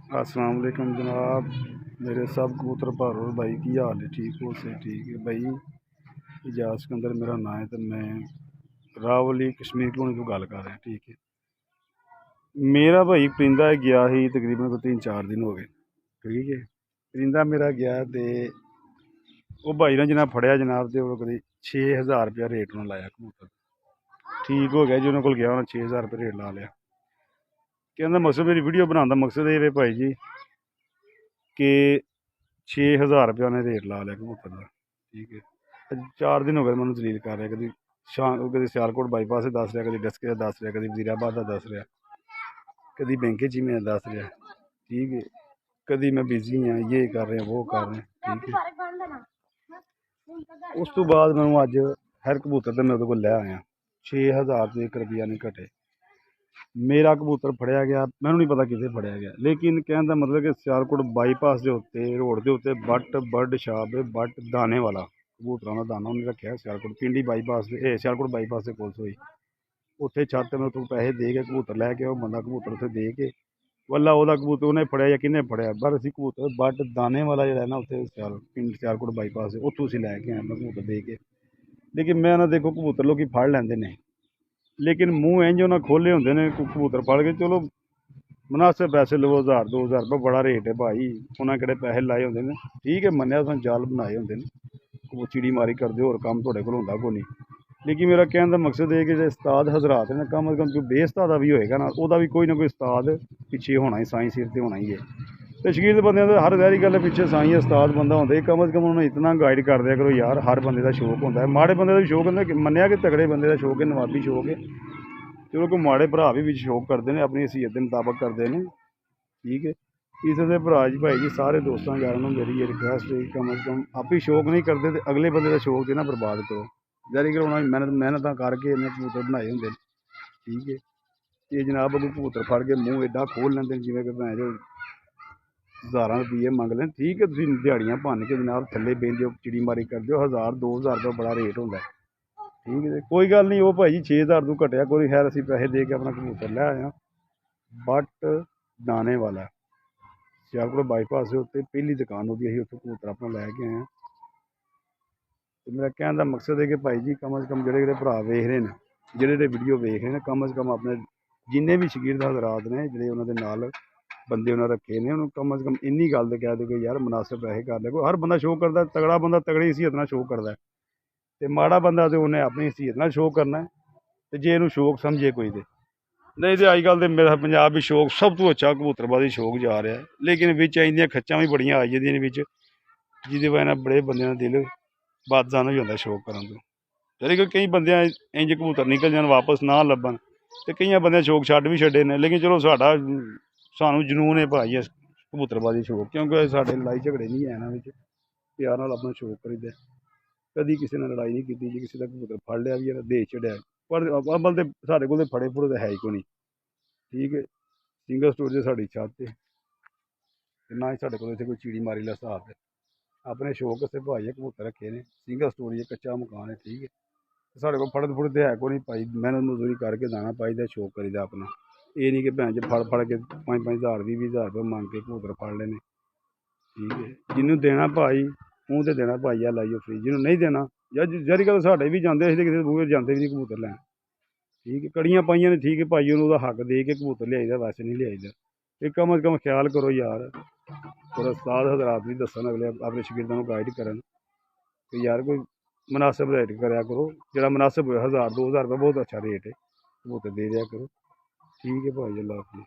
अस्सलाम वालेकुम जनाब। मेरे सब कबूतर भरो भाई की हाल है? ठीक हो से? ठीक है भाई। इजाज़ सिकंदर मेरा नाम है तो मैं रावली कश्मीर कलोनी तो गल कर रहा। ठीक है, मेरा भाई परिंदा गया ही तकरीबन को 3-4 दिन हो गए। ठीक है, परिंदा मेरा गया तो वो भाई ने जनाब फड़िया जनाब तो कभी 6,000 रुपया रेट उन्होंने लाया कबूतर। ठीक हो गया जी, उन्होंने को गया उन्हें 6,000 रुपया रेट ला लिया। कहना मकसद मेरी वीडियो बनाने का मकसद ये भाई जी कि 6,000 रुपया उन्हें रेट ला लिया कबूतर का। ठीक है, 4 दिन हो गए मैं दलील कर रहा। कभी शाम कभी सियालकोट बाईपास से दस रहा, कभी डस्के का दस रहा, कभी वजीराबाद का दस रहा, कभी बैंक च मैं दस रहा। ठीक है, कभी मैं बिजी हाँ, ये कर रहे हैं वो कर रहे हैं। ठीक है, उस तो बाद मैं अज हर कबूतर तो मैं वो लै आया। 6,000 तो 1 रुपया नहीं घटे। मेरा कबूतर फड़िया गया, मैनू नहीं पता कितने फड़िया गया, लेकिन कहने का मतलब कि सियालकोट बाईपास के उत्ते रोड के उत्ते बट बर्ड शॉप है, बट दाने वाला कबूतरों का दाना उन्हें रखा है सियालकोट पिंडी बाईपास से, सियालकोट बाईपास से कोल सोई उत्थे छत में उत्थों पैसे दे के कबूतर लैके वो बंदा कबूतर उत्थे दे के वल्ला ओहदा कबूतर उन्हें फड़िया या किन्ने फड़िया पर असी कबूतर बट दाने वाला जो है ना उत्थे पिंड सियालकोट बाईपास से उत्थों असीं लैके आए मैं कबूतर दे के। लेकिन मैं ना देखो कबूतर लोग फड़ लेंदे ने, लेकिन मूँह इंज उन्हें खोले होंगे ने कबूतर फड़ के चलो मुनासिब पैसे लवो, 1,000-2,000 रुपये बड़ा रेट है भाई, उन्हें किहड़े पैसे लाए होंगे ने। ठीक है, मन्नेआ तुसें जाल बनाए होंगे ने, चिड़ी मारी करदे होर कम्म तुहाडे कोल होंदा कोई नहीं। लेकिन मेरा कहने का मकसद है कि जो उस्ताद हजरात ने कम अज़ कम जो बेउस्तादा भी होएगा ना वह भी कोई ना कोई उस्ताद पिछे होना ही, साईं सिर ते होना ही है। तो शकील बंदे हर वैरी गल पिछे साईं उस्ताद बंदा होंदा, कम अज़ कम उन्होंने इतना गाइड कर दिया करो यार। हर बंदे का शौक होंदा है, माड़े बंदे का भी शौक होंदा, मन्नेआ कि तगड़े बंदे का शौक है, नवाबी शौक है। चलो कोई माड़े भरा भी शौक करते हैं, अपनी हैसियत के मुताबक करते हैं। ठीक है, इस दे भरा जी भाई जी सारे दोस्तों यारों में मेरी ये रिक्वेस्ट है, कम अज़ कम आप ही शौक नहीं करते तो अगले बंदे का शौक ना बर्बाद करो। जारी कि उन्होंने मेहनत करके इन्हें कबूतर बनाए होंगे। ठीक है, ये जनाब अगर कबूतर फड़ के मूँह एडा खोल लेंगे जिमें कि भैं जो 1,000 रुपये मंग लें। ठीक है, तुम दिहाड़ियाँ भन के जनाब थल्ले बेंदे हो, चिड़ी मारी करते हो, 1,000-2,000 रुपये बड़ा रेट होंदा है। ठीक है, कोई गल नहीं, वो भाई जी 6,000 तो घटिया कोई, खैर असीं पैसे दे के अपना कबूतर लै आए। बट दाने वाला सियालकोट बाईपास के उत्ते पहली दुकान होती है, उत्थों कबूतर अपना लैके आए। तो मेरा कहने का मकसद है कि भाई जी कम अज़ कम जोड़े भरा वेख रहे हैं, जोड़े वीडियो वेख रहे हैं, कम अज़ कम अपने जिन्हें भी शकीर हजरात ने जोड़े उन्होंने नाल बंदे उन्हें रखे ने उन्होंने कम अज़ कम इन्नी गल तो कह दो कि यार मुनासिब पैसे कर ले। हर बंदा शो करता है, तगड़ा बंदा तगड़ी हैसियत नाल शो करता है, तो माड़ा बंदा तो उन्हें अपनी हैसियत नाल शो करना है। तो जे इनू शौक समझे कोई तो नहीं, तो अजकल तो मेरा पंजाब भी शौक सब तो अच्छा कबूतरबाजी शौक जा रहा है। लेकिन बिच इंदियां खच्चां भी बड़ियां आई जंदियां बिच, जिहदी वजह नाल बड़े बंदे दा दिल बदजान हो जाता शौक करन तो। जरी कि कई बंदे इंज कबूतर निकल जान वापस ना लब्भन, तो कई बंदे शौक छड्ड भी छड्डे ने। लेकिन चलो साडा सानू जनून है भाई इस कबूतरबाजी शौक, क्योंकि साडे लड़ाई झगड़े नहीं है ना बिच, प्यार नाल अपना शौक करीदा। कदी किसी ने लड़ाई नहीं की जी, किसी का कबूतर फड़ लिया भी दे छड्डिया, पर अव्वल तो साडे कोल फड़े फुड़े तो है ही कोई नहीं। ठीक है, सिंगल स्टोरेज साड़ी छत है, ना ही साढ़े को कोई चिड़ी मारी ला हिसाब है। अपने शौक से भाई कबूतर रखे ने, सिंगल स्टोरेज कच्चा मकान है। ठीक है, साढ़े को फड़द फुड़द है को नहीं भाई, मेहनत मजदूरी करके दाना पाई शौक करीदा अपना। ये नहीं कि भैन च फड़ के 5-5 हज़ार 20-20 हज़ार रुपये मंग के कबूतर फड़ लेने। ठीक है, जिन्होंने देना भाई मूँह तो देना भाई आ लाइयो फ्री, जिन्होंने नहीं देना या जरी गल साढ़े भी जाते अं किसी बूहे जाते भी नहीं कबूतर लैन। ठीक है, कड़ियाँ पाइयां ने, ठीक है भाई उन्होंने हक दे के कबूतर लियाई वैसे नहीं लियाई। ये कम अज़ कम ख्याल करो यार, थोड़ा उस्ताद हजरात भी दसन अगले अपने शगिर्दां गाइड करन कि यार कोई मुनासिब रेट कराया करो, जो मुनासिब हो 1,000-2,000 रुपये बहुत अच्छा रेट है, कबूतर दे दिया करो। ठीक है भाई, अल्लाह हाफिज़।